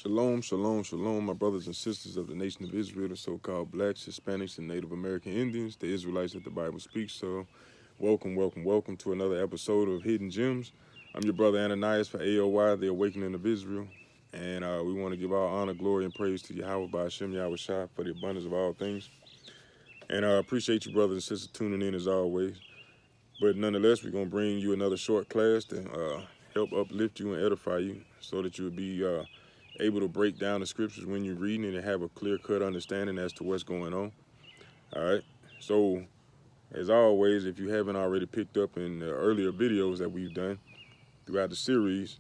Shalom, shalom, shalom, my brothers and sisters of the nation of Israel, the so-called blacks, Hispanics, and Native American Indians, the Israelites that the Bible speaks. So, welcome to another episode of Hidden Gems. I'm your brother Ananias for A.O.I, the Awakening of Israel. And we want to give our honor, glory, and praise to Yahweh by Hashem Yahweh Shah for the abundance of all things. And I appreciate you, brothers and sisters, tuning in as always. But nonetheless, we're going to bring you another short class to help uplift you and edify you so that you'll be able to break down the scriptures when you're reading it and have a clear-cut understanding as to what's going on. All right. So, as always, if you haven't already picked up in the earlier videos that we've done throughout the series,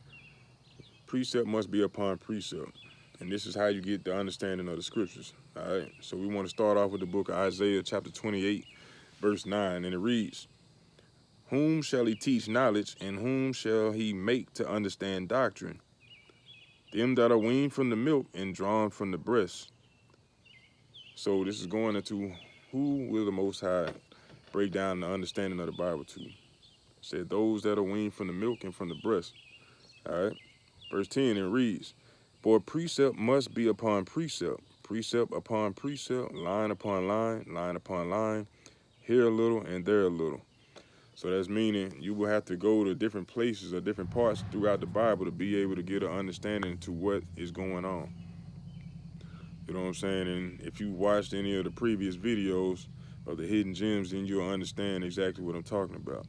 precept must be upon precept. And this is how you get the understanding of the scriptures. All right. So we want to start off with the book of Isaiah, chapter 28, verse 9. And it reads, "Whom shall he teach knowledge, and whom shall he make to understand doctrine? Them that are weaned from the milk and drawn from the breast." So this is going into who will the Most High break down the understanding of the Bible to. It said those that are weaned from the milk and from the breast. All right. Verse 10, it reads, "For precept must be upon precept, precept upon precept, line upon line, line upon line, here a little and there a little." So that's meaning you will have to go to different places or different parts throughout the Bible to be able to get an understanding to what is going on. You know what I'm saying? And if you watched any of the previous videos of the hidden gems, then you'll understand exactly what I'm talking about.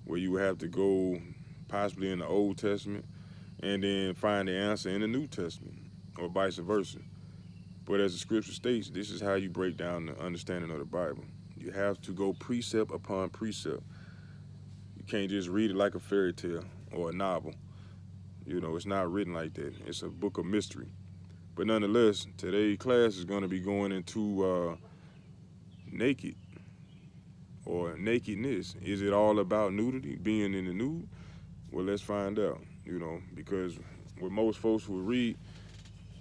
Where you will have to go possibly in the Old Testament and then find the answer in the New Testament, or vice versa. But as the scripture states, this is how you break down the understanding of the Bible. You have to go precept upon precept. You can't just read it like a fairy tale or a novel. You know, it's not written like that. It's a book of mystery. But nonetheless, today's class is going to be going into naked or nakedness. Is it all about nudity, being in the nude? Well, let's find out, you know, because what most folks will read,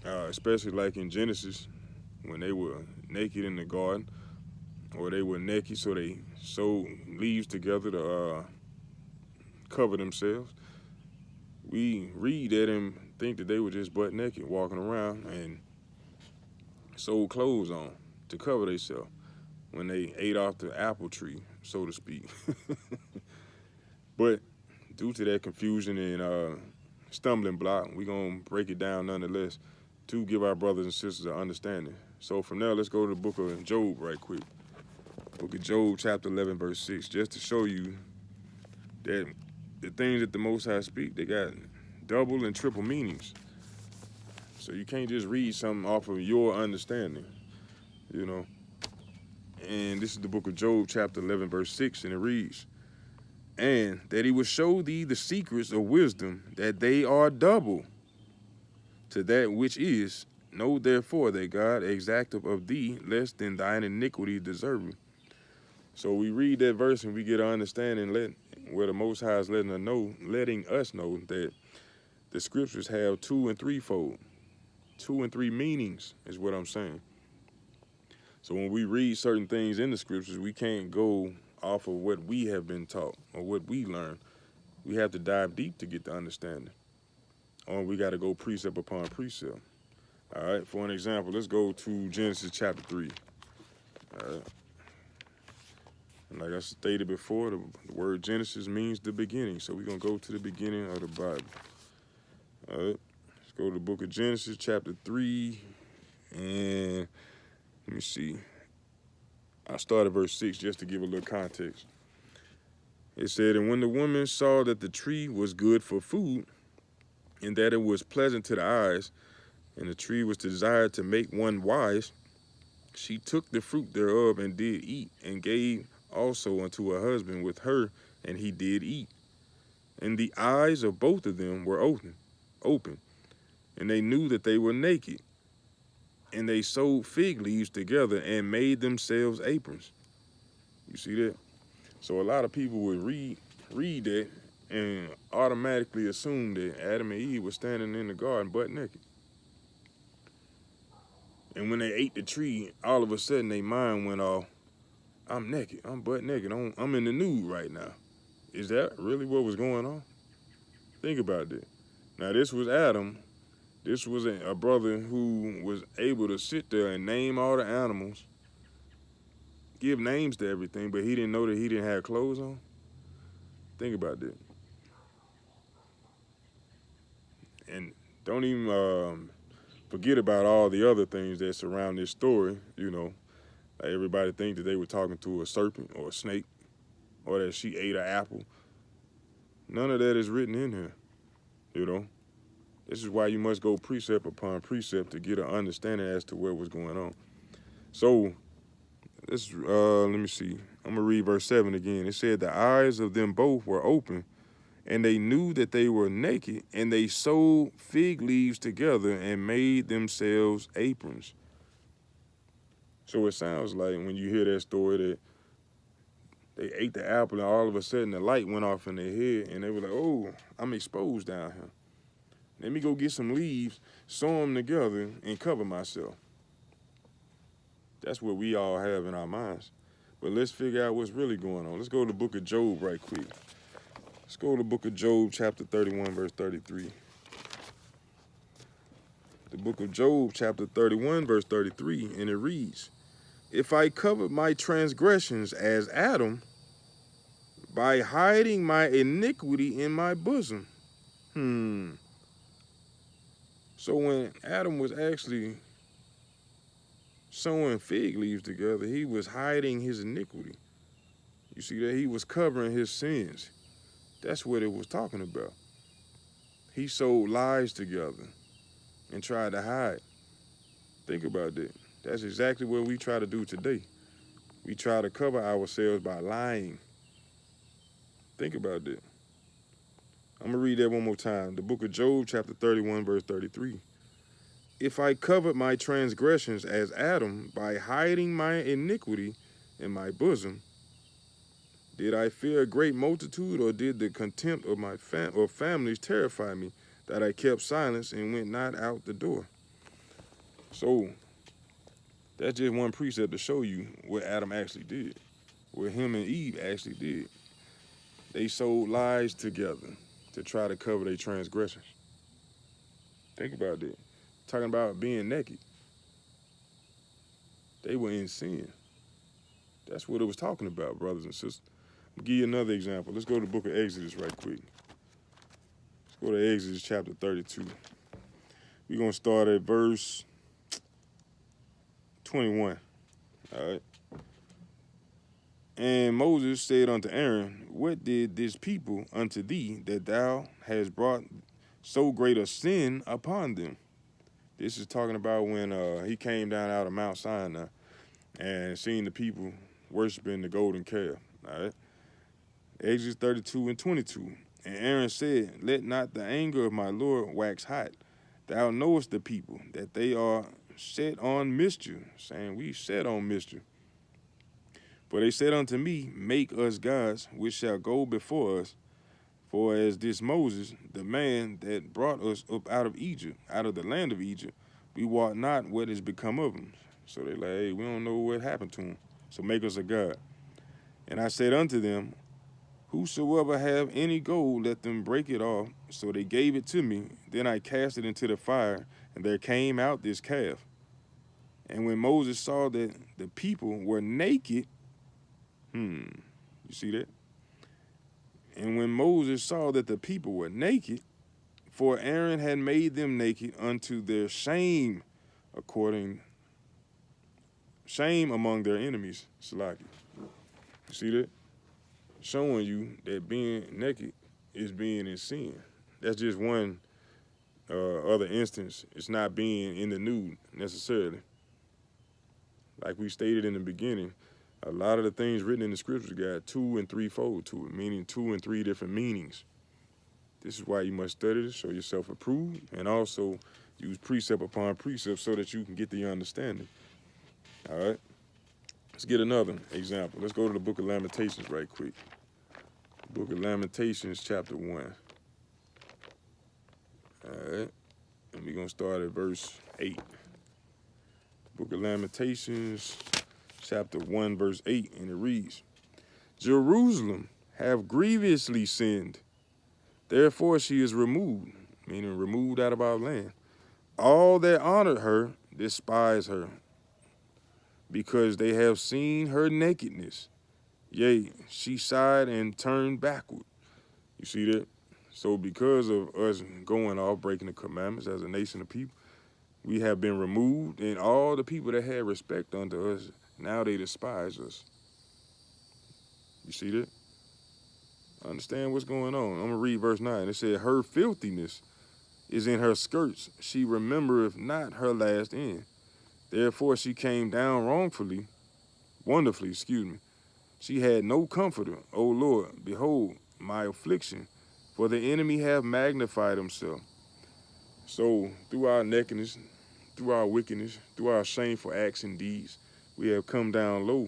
especially like in Genesis, when they were naked in the garden, or they were naked so they sewed leaves together to cover themselves. We read that and think that they were just butt naked walking around and sewed clothes on to cover themselves when they ate off the apple tree, so to speak. But due to that confusion and stumbling block, we're going to break it down nonetheless to give our brothers and sisters an understanding. So from there, let's go to the book of Job right quick. Book of Job, chapter 11, verse 6, just to show you that the things that the Most High speak, they got double and triple meanings. So you can't just read something off of your understanding, you know. And this is the book of Job, chapter 11, verse 6, and it reads, "And that he will show thee the secrets of wisdom, that they are double to that which is. Know therefore that God exacteth of thee less than thine iniquity deserving." So we read that verse and we get an understanding where the Most High is letting us know that the scriptures have two and threefold. 2 and 3 meanings is what I'm saying. So when we read certain things in the scriptures, we can't go off of what we have been taught or what we learned. We have to dive deep to get the understanding. Or we got to go precept upon precept. All right, for an example, let's go to Genesis chapter 3. All right. And like I stated before, the word Genesis means the beginning. So we're going to go to the beginning of the Bible. All right, let's go to the book of Genesis chapter 3. And let me see. I started verse 6 just to give a little context. It said, "And when the woman saw that the tree was good for food, and that it was pleasant to the eyes, and the tree was desired to make one wise, she took the fruit thereof and did eat, and gave also unto her husband with her, and he did eat. And the eyes of both of them were open, and they knew that they were naked. And they sewed fig leaves together and made themselves aprons." You see that? So a lot of people would read that and automatically assume that Adam and Eve were standing in the garden butt naked. And when they ate the tree, all of a sudden their mind went off, "I'm naked, I'm butt naked, I'm in the nude right now." Is that really what was going on? Think about that. Now this was Adam This was a brother who was able to sit there and name all the animals, give names to everything, but he didn't know that he didn't have clothes on. Think about that. And don't even forget about all the other things that surround this story. Like everybody think that they were talking to a serpent or a snake, or that she ate an apple. None of that is written in here. You know, this is why you must go precept upon precept to get an understanding as to what was going on. So let me see. I'm gonna read verse 7 again. It said, "The eyes of them both were open, and they knew that they were naked, and they sewed fig leaves together and made themselves aprons." So it sounds like when you hear that story that they ate the apple and all of a sudden the light went off in their head and they were like, "Oh, I'm exposed down here. Let me go get some leaves, sew them together, and cover myself." That's what we all have in our minds. But let's figure out what's really going on. Let's go to the book of Job right quick. Let's go to the book of Job, chapter 31, verse 33. The book of Job, chapter 31, verse 33, and it reads, "If I covered my transgressions as Adam, by hiding my iniquity in my bosom." So when Adam was actually sewing fig leaves together, he was hiding his iniquity. You see that? He was covering his sins. That's what it was talking about. He sewed lies together and tried to hide. Think about that. That's exactly what we try to do today. We try to cover ourselves by lying. Think about that. I'm going to read that one more time. The book of Job, chapter 31, verse 33. "If I covered my transgressions as Adam by hiding my iniquity in my bosom, did I fear a great multitude, or did the contempt of my families terrify me, that I kept silence and went not out the door?" So that's just one precept to show you what Adam actually did, what him and Eve actually did. They sewed lies together to try to cover their transgressions. Think about that. Talking about being naked. They were in sin. That's what it was talking about, brothers and sisters. I'll give you another example. Let's go to the book of Exodus right quick. Let's go to Exodus chapter 32. We're going to start at verse 21. All right. "And Moses said unto Aaron, What did this people unto thee, that thou hast brought so great a sin upon them?" This is talking about when he came down out of Mount Sinai and seen the people worshiping the golden calf. All right. Exodus 32 and 22. "And Aaron said, Let not the anger of my Lord wax hot. Thou knowest the people, that they are set on mischief," saying we set on mischief. "For they said unto me, Make us gods, which shall go before us. For as this Moses, the man that brought us up out of Egypt, out of the land of Egypt, we wot not what is become of him." So they like, "Hey, we don't know what happened to him. So make us a god." "And I said unto them, Whosoever have any gold, let them break it off. So they gave it to me. Then I cast it into the fire, and there came out this calf. And when Moses saw that the people were naked," you see that? "And when Moses saw that the people were naked, for Aaron had made them naked unto their shame, shame among their enemies." Salaki. You see that? Showing you that being naked is being in sin. That's just one other instance. It's not being in the nude necessarily. Like we stated in the beginning, a lot of the things written in the scriptures got 2 and 3-fold to it, meaning 2 and 3 different meanings. This is why you must study to show yourself approved, and also use precept upon precept so that you can get the understanding. All right? Let's get another example. Let's go to the book of Lamentations right quick. Book of Lamentations, chapter 1. All right? And we're going to start at verse 8. Book of Lamentations, chapter 1, verse 8, and it reads, "Jerusalem have grievously sinned, therefore she is removed," meaning removed out of our land. All that honored her despise her, because they have seen her nakedness. Yea, she sighed and turned backward. You see that? So because of us going off breaking the commandments as a nation of people, we have been removed, and all the people that had respect unto us, now they despise us. You see that? Understand what's going on. I'm going to read verse 9. It said, her filthiness is in her skirts. She remembereth not her last end. Therefore she came down wonderfully, excuse me. She had no comforter, O Lord. Behold, my affliction, for the enemy have magnified himself. So through our nakedness, through our wickedness, through our shameful acts and deeds, we have come down low.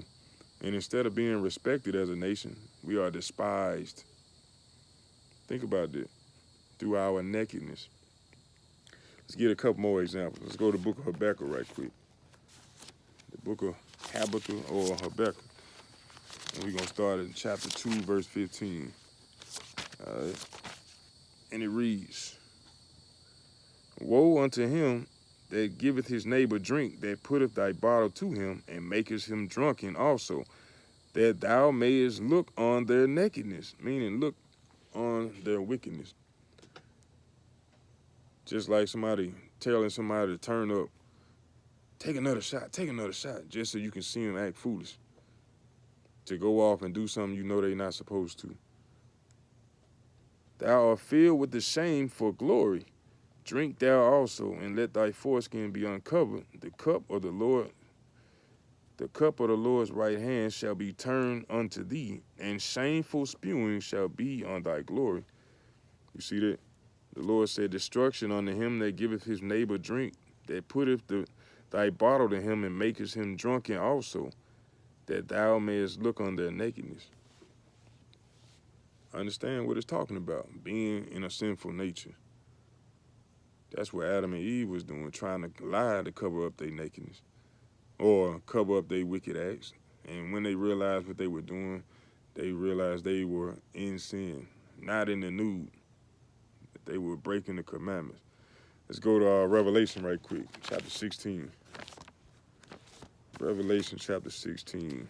And instead of being respected as a nation, we are despised. Think about that. Through our nakedness. Let's get a couple more examples. Let's go to the book of Habakkuk right quick. The book of Habakkuk or Habakkuk. And we're going to start in chapter 2, verse 15. All right. And it reads, woe unto him that giveth his neighbor drink, that putteth thy bottle to him, and makest him drunken also, that thou mayest look on their nakedness, meaning look on their wickedness. Just like somebody telling somebody to turn up, take another shot, just so you can see them act foolish. To go off and do something you know they're not supposed to. Thou art filled with the shame for glory. Drink thou also, and let thy foreskin be uncovered. The cup of the Lord's right hand shall be turned unto thee, and shameful spewing shall be on thy glory. You see that? The Lord said, destruction unto him that giveth his neighbor drink, that putteth thy bottle to him, and makest him drunken also, that thou mayest look on their nakedness. Understand what it's talking about, being in a sinful nature. That's what Adam and Eve was doing, trying to lie to cover up their nakedness or cover up their wicked acts. And when they realized what they were doing, they realized they were in sin, not in the nude. They were breaking the commandments. Let's go to Revelation right quick, chapter 16. Revelation chapter 16. And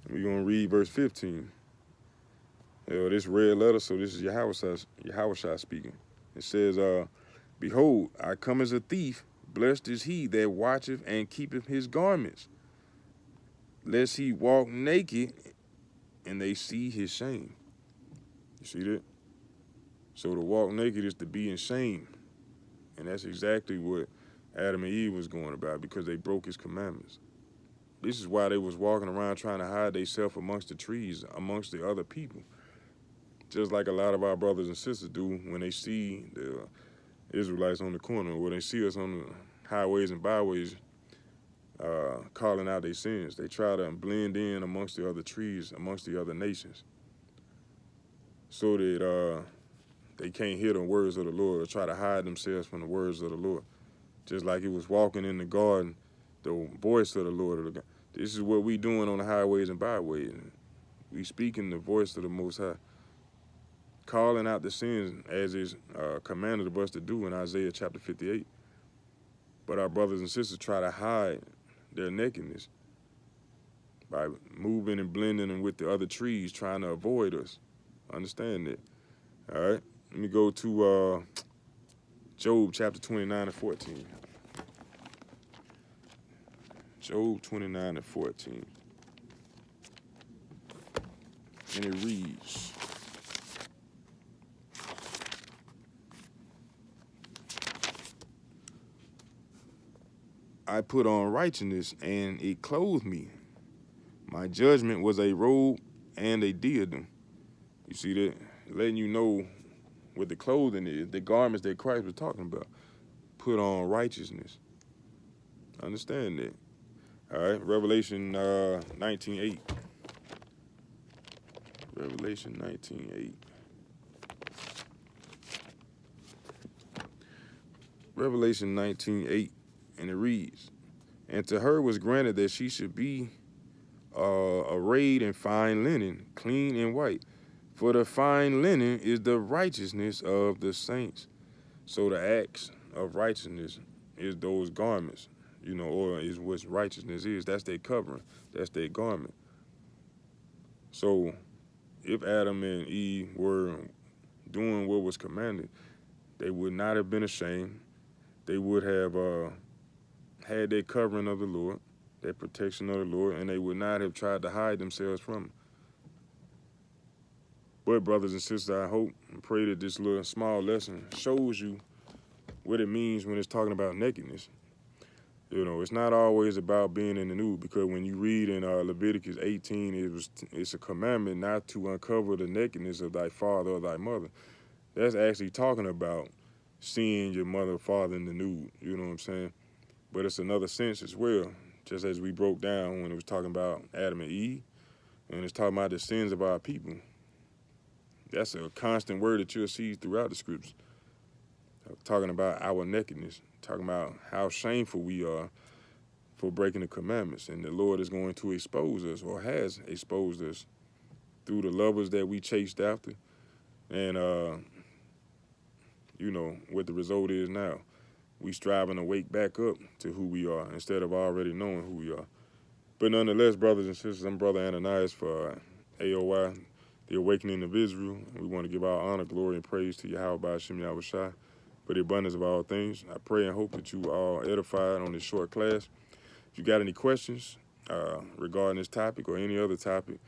we're going to read verse 15. This red letter, so this is Yahushua speaking. It says, behold, I come as a thief. Blessed is he that watcheth and keepeth his garments, lest he walk naked and they see his shame. You see that? So to walk naked is to be in shame. And that's exactly what Adam and Eve was going about, because they broke his commandments. This is why they was walking around trying to hide themselves amongst the trees, amongst the other people. Just like a lot of our brothers and sisters do when they see the Israelites on the corner, or when they see us on the highways and byways calling out their sins. They try to blend in amongst the other trees, amongst the other nations, so that they can't hear the words of the Lord, or try to hide themselves from the words of the Lord. Just like he was walking in the garden, the voice of the Lord. This is what we doing on the highways and byways. We speaking the voice of the Most High, calling out the sins as is commanded of us to do in Isaiah chapter 58. But our brothers and sisters try to hide their nakedness by moving and blending in with the other trees, trying to avoid us. Understand that. All right. Let me go to Job chapter 29 and 14. Job 29 and 14. And it reads, I put on righteousness, and it clothed me. My judgment was a robe and a diadem. You see that? Letting you know what the clothing is, the garments that Christ was talking about. Put on righteousness. Understand that. All right, Revelation 19:8. Revelation 19:8. Revelation 19:8, and it reads, and to her was granted that she should be arrayed in fine linen, clean and white. For the fine linen is the righteousness of the saints. So the acts of righteousness is those garments, or is what righteousness is. That's their covering. That's their garment. So if Adam and Eve were doing what was commanded, they would not have been ashamed. They would have had their covering of the Lord, their protection of the Lord, and they would not have tried to hide themselves from it. But brothers and sisters, I hope and pray that this little small lesson shows you what it means when it's talking about nakedness. It's not always about being in the nude, because when you read in Leviticus 18, it's a commandment not to uncover the nakedness of thy father or thy mother. That's actually talking about seeing your mother or father in the nude. You know what I'm saying? But it's another sense as well, just as we broke down when it was talking about Adam and Eve, and it's talking about the sins of our people. That's a constant word that you'll see throughout the scriptures, talking about our nakedness, talking about how shameful we are for breaking the commandments. And the Lord is going to expose us, or has exposed us, through the lovers that we chased after. And, what the result is now. We striving to wake back up to who we are instead of already knowing who we are. But nonetheless, brothers and sisters, I'm Brother Ananias for A.O.I, the Awakening of Israel. We want to give our honor, glory, and praise to Yahweh Ba'Shem Yahushua for the abundance of all things. I pray and hope that you are edified on this short class. If you got any questions regarding this topic or any other topic,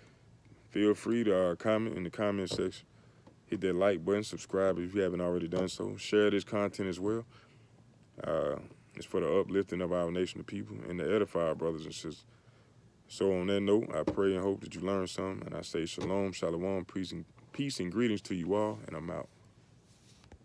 feel free to comment in the comment section. Hit that like button, subscribe if you haven't already done so. Share this content as well. It's for the uplifting of our nation of people and to edify our brothers and sisters. So on that note, I pray and hope that you learned something, and I say shalom, shalom, peace and greetings to you all, and I'm out.